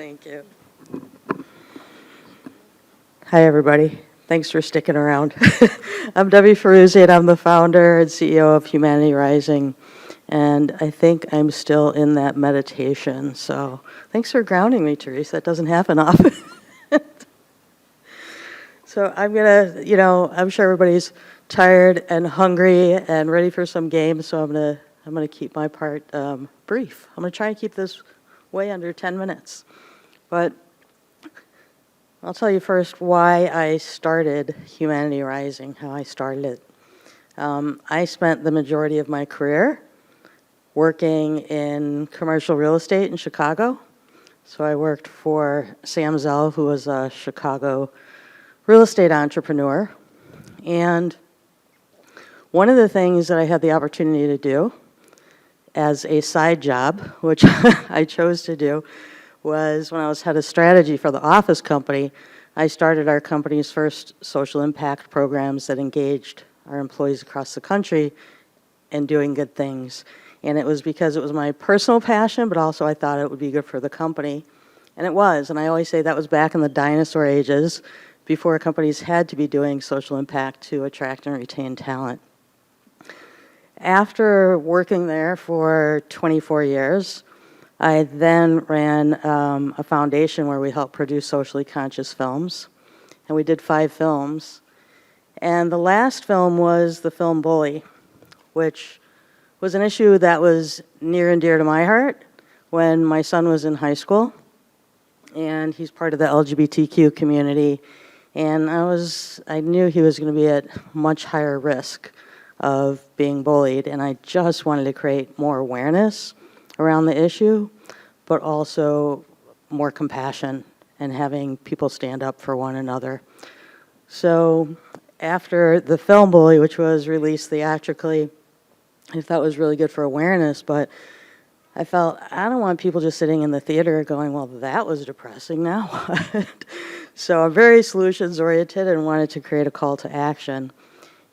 Thank you. Hi, everybody. Thanks for sticking around. I'm Debbie Ferruzzi, and I'm the founder and CEO of Humanity Rising. And I think I'm still in that meditation. So thanks for grounding me, Teresa. That doesn't happen often. So I'm going to, I'm sure everybody's tired and hungry and ready for some games. So I'm going to keep my part brief. I'm going to try and keep this way under 10 minutes. But I'll tell you first why I started Humanity Rising, how I started it. I spent the majority of my career working in commercial real estate in Chicago. So I worked for Sam Zell, who was a Chicago real estate entrepreneur. And one of the things that I had the opportunity to do as a side job, which I chose to do, was when I was head of strategy for the office company, I started our company's first social impact programs that engaged our employees across the country in doing good things. And it was because it was my personal passion, but also I thought it would be good for the company. And it was. And I always say that was back in the dinosaur ages, before companies had to be doing social impact to attract and retain talent. After working there for 24 years, I then ran a foundation where we helped produce socially conscious films. And we did 5 films. And the last film was the film Bully, which was an issue that was near and dear to my heart when my son was in high school. And he's part of the LGBTQ community. And I knew he was going to be at much higher risk of being bullied. And I just wanted to create more awareness around the issue, but also more compassion and having people stand up for one another. So after the film Bully, which was released theatrically, I thought was really good for awareness, but I felt I don't want people just sitting in the theater going, well, that was depressing, now what? So I'm very solutions oriented and wanted to create a call to action.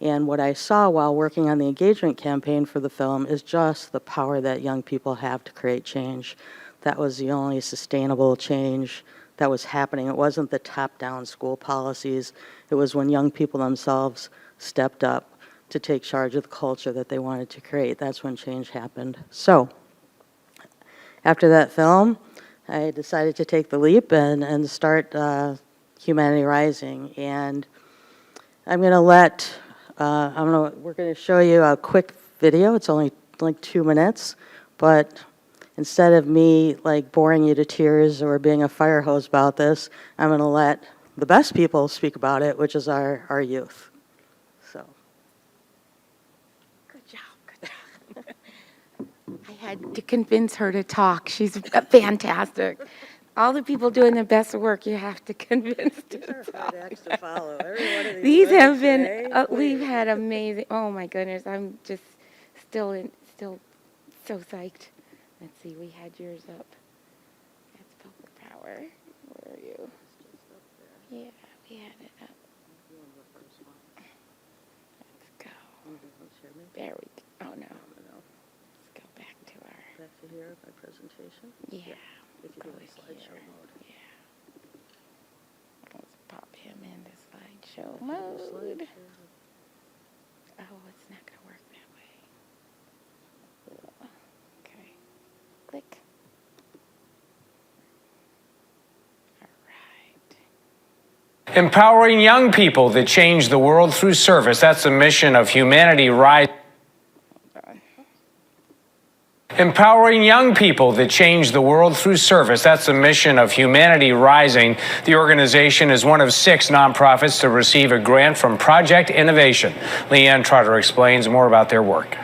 And what I saw while working on the engagement campaign for the film is just the power that young people have to create change. That was the only sustainable change that was happening. It wasn't the top-down school policies. It was when young people themselves stepped up to take charge of the culture that they wanted to create. That's when change happened. So after that film, I decided to take the leap and start Humanity Rising. And I'm going to we're going to show you a quick video. It's only like 2 minutes, but instead of me like boring you to tears or being a fire hose about this, I'm going to let the best people speak about it, which is our youth. So. Good job. I had to convince her to talk. She's fantastic. All the people doing the best work, you have to convince to talk. To follow. Every one of These have been, we've had amazing, oh my goodness, I'm just still so psyched. Let's see, we had yours up. That's Public Power. Where are you? Yeah, we had it up. Let's go. There we go. Oh no. Let's go back to our. Back to here, my presentation? Yeah. If you go to slideshow mode. Yeah. Let's pop him into slideshow mode. Oh, it's not going to work that way. Okay. Click. All right. Empowering young people to change the world through service. That's the mission of Humanity Rising. Empowering young people to change the world through service. That's the mission of Humanity Rising. The organization is one of 6 nonprofits to receive a grant from Project Innovation. Leanne Trotter explains more about their work.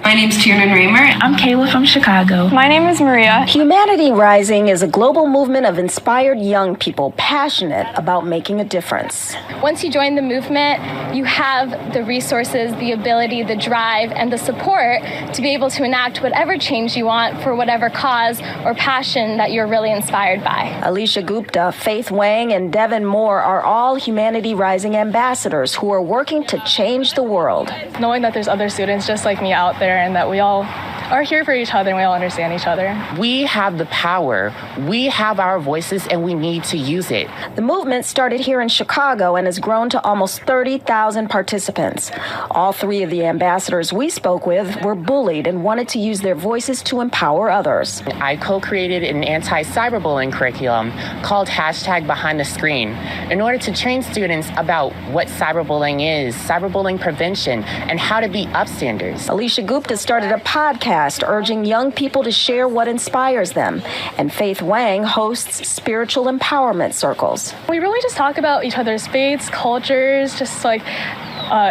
My name's Tiernan Raymer. I'm Kayla from Chicago. My name is Maria. Humanity Rising is a global movement of inspired young people passionate about making a difference. Once you join the movement, you have the resources, the ability, the drive, and the support to be able to enact whatever change you want for whatever cause or passion that you're really inspired by. Alicia Gupta, Faith Wang, and Devin Moore are all Humanity Rising ambassadors who are working to change the world. Knowing that there's other students just like me out there and that we all are here for each other and we all understand each other. We have the power, we have our voices, and we need to use it. The movement started here in Chicago and has grown to almost 30,000 participants. All three of the ambassadors we spoke with were bullied and wanted to use their voices to empower others. I co-created an anti-cyberbullying curriculum called #BehindTheScreen in order to train students about what cyberbullying is, cyberbullying prevention, and how to be upstanders. Alicia Gupta started a podcast urging young people to share what inspires them. And Faith Wang hosts spiritual empowerment circles. We really just talk about each other's faiths, cultures, just like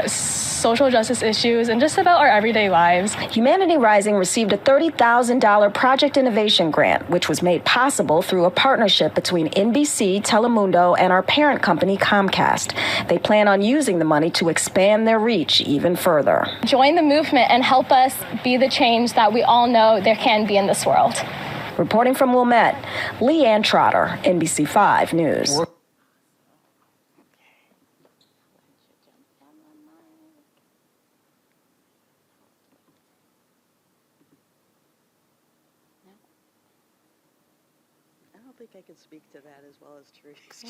social justice issues, and just about our everyday lives. Humanity Rising received a $30,000 Project Innovation grant, which was made possible through a partnership between NBC, Telemundo, and our parent company, Comcast. They plan on using the money to expand their reach even further. Join the movement and help us be the change that we all know there can be in this world. Reporting from Wilmette, Leanne Trotter, NBC5 News. I don't think I can speak to that as well as Therese.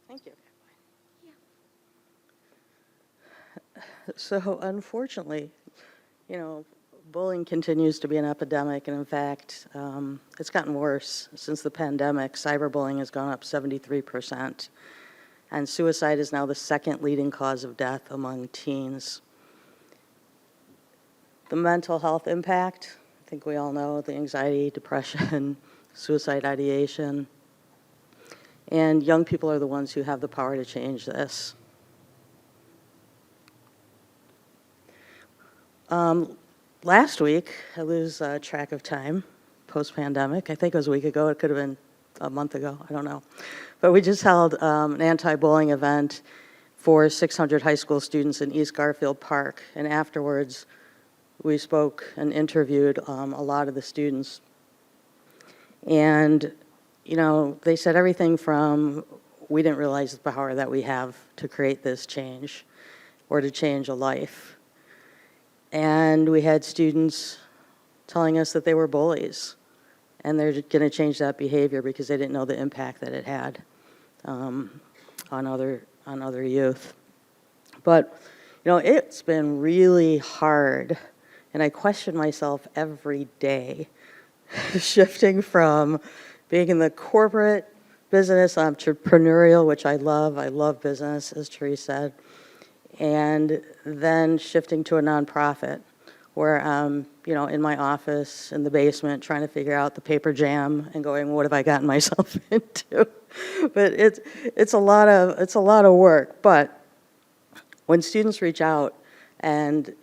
Thank you. So unfortunately, bullying continues to be an epidemic, and in fact, it's gotten worse since the pandemic. Cyberbullying has gone up 73%, and suicide is now the second leading cause of death among teens. The mental health impact, I think we all know, the anxiety, depression, suicide ideation, and young people are the ones who have the power to change this. Last week, I lose track of time, post-pandemic. I think it was a week ago. It could have been a month ago. I don't know. But we just held an anti-bullying event for 600 high school students in East Garfield Park. And afterwards, we spoke and interviewed a lot of the students. And, they said everything from, we didn't realize the power that we have to create this change or to change a life. And we had students telling us that they were bullies, and they're going to change that behavior because they didn't know the impact that it had on other youth. But it's been really hard, and I question myself every day, shifting from being in the corporate business, entrepreneurial, which I love business, as Therese said, and then shifting to a nonprofit where I'm, in my office in the basement trying to figure out the paper jam and going, what have I gotten myself into? But it's a lot of work. But when students reach out and,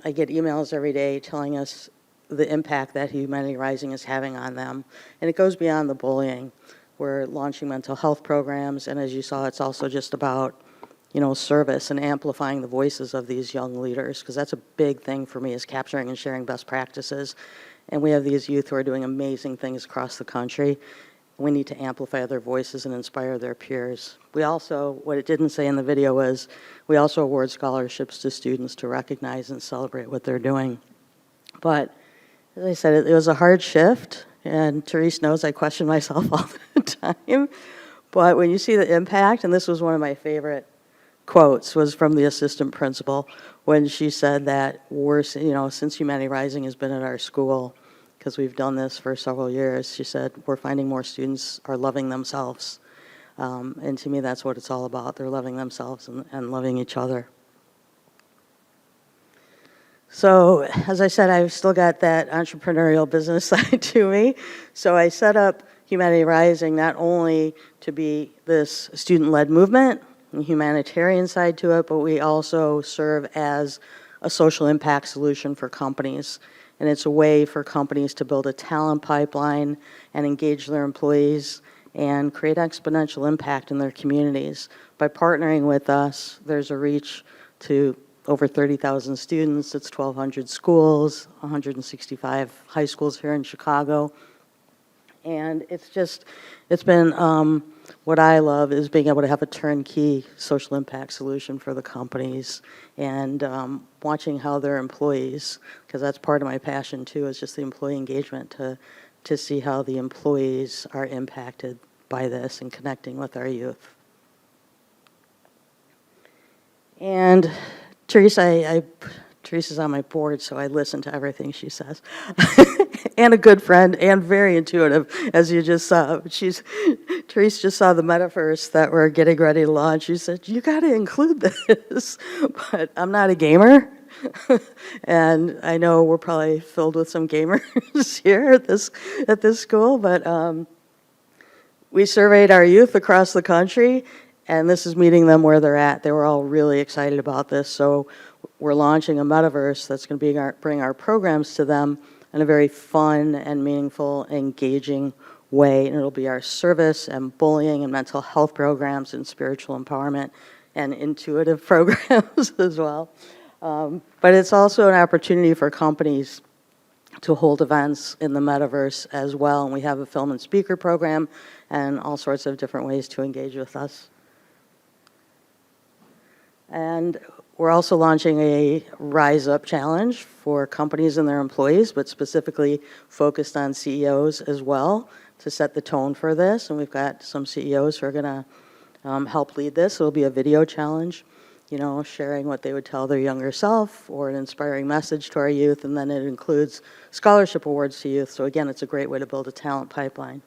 I get emails every day telling us the impact that Humanity Rising is having on them, and it goes beyond the bullying. We're launching mental health programs, and as you saw, it's also just about service and amplifying the voices of these young leaders, because that's a big thing for me, is capturing and sharing best practices. And we have these youth who are doing amazing things across the country. We need to amplify their voices and inspire their peers. We also, what it didn't say in the video was, we also award scholarships to students to recognize and celebrate what they're doing. But as I said, it was a hard shift, and Therese knows I question myself all the time. But when you see the impact, and this was one of my favorite quotes, was from the assistant principal when she said that since Humanity Rising has been at our school, because we've done this for several years, she said, we're finding more students are loving themselves. And to me, that's what it's all about. They're loving themselves and loving each other. So, as I said, I've still got that entrepreneurial business side to me. So I set up Humanity Rising not only to be this student-led movement, and humanitarian side to it, but we also serve as a social impact solution for companies. And it's a way for companies to build a talent pipeline and engage their employees and create exponential impact in their communities. By partnering with us, there's a reach to over 30,000 students. It's 1,200 schools, 165 high schools here in Chicago. And it's been, what I love is being able to have a turnkey social impact solution for the companies and watching how their employees, because that's part of my passion too, is just the employee engagement to see how the employees are impacted by this and connecting with our youth. And Teresa's on my board, so I listen to everything she says. And a good friend and very intuitive, as you just saw. Teresa just saw the metaverse that we're getting ready to launch. She said, you got to include this. But I'm not a gamer. And I know we're probably filled with some gamers here at this school, but we surveyed our youth across the country, and this is meeting them where they're at. They were all really excited about this, so we're launching a metaverse that's going to bring our programs to them in a very fun and meaningful, engaging way, and it'll be our service and bullying and mental health programs and spiritual empowerment and intuitive programs as well. But it's also an opportunity for companies to hold events in the metaverse as well, and we have a film and speaker program and all sorts of different ways to engage with us. And we're also launching a Rise Up challenge for companies and their employees, but specifically focused on CEOs as well to set the tone for this. And we've got some CEOs who are going to help lead this. It'll be a video challenge, you know, sharing what they would tell their younger self or an inspiring message to our youth. And then it includes scholarship awards to youth. So again, it's a great way to build a talent pipeline.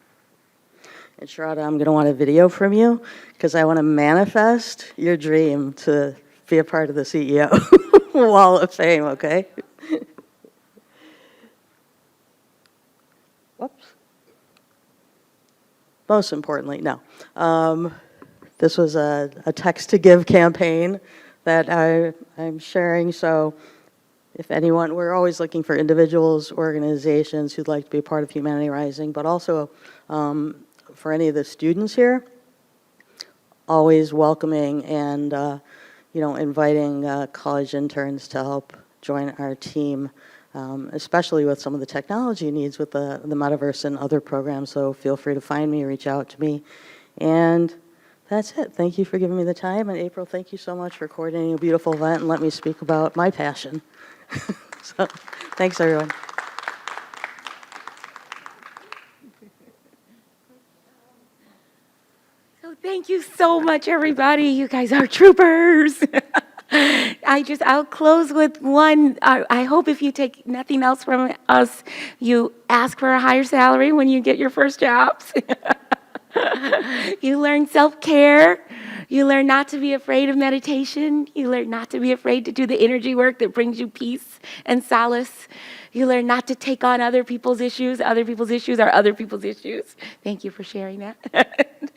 And Sharada, I'm going to want a video from you because I want to manifest your dream to be a part of the CEO Wall of Fame, okay? Whoops. Most importantly, no. This was a text to give campaign that I'm sharing. So if anyone, we're always looking for individuals, organizations who'd like to be a part of Humanity Rising, but also for any of the students here, always welcoming and inviting college interns to help join our team, especially with some of the technology needs with the metaverse and other programs. So feel free to find me, reach out to me. And that's it. Thank you for giving me the time. And April, thank you so much for coordinating a beautiful event and let me speak about my passion. So thanks, everyone. Thank you so much, everybody. You guys are troopers. I'll close with one. I hope if you take nothing else from us, you ask for a higher salary when you get your first jobs. You learn self-care. You learn not to be afraid of meditation. You learn not to be afraid to do the energy work that brings you peace and solace. You learn not to take on other people's issues. Other people's issues are other people's issues. Thank you for sharing that.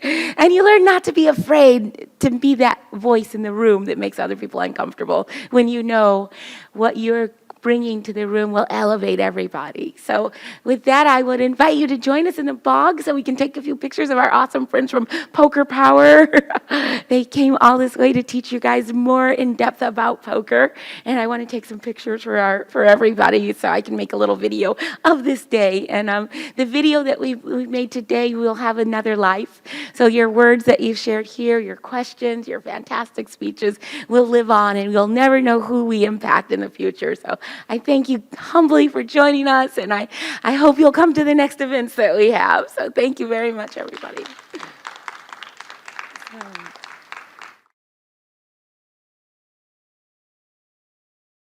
And you learn not to be afraid to be that voice in the room that makes other people uncomfortable when you know what you're bringing to the room will elevate everybody. So with that, I would invite you to join us in the bog so we can take a few pictures of our awesome friends from Poker Power. They came all this way to teach you guys more in depth about poker. And I want to take some pictures for everybody so I can make a little video of this day. And the video that we made today will have another life. So your words that you've shared here, your questions, your fantastic speeches will live on, and we'll never know who we impact in the future. So I thank you humbly for joining us, and I hope you'll come to the next events that we have. So thank you very much, everybody.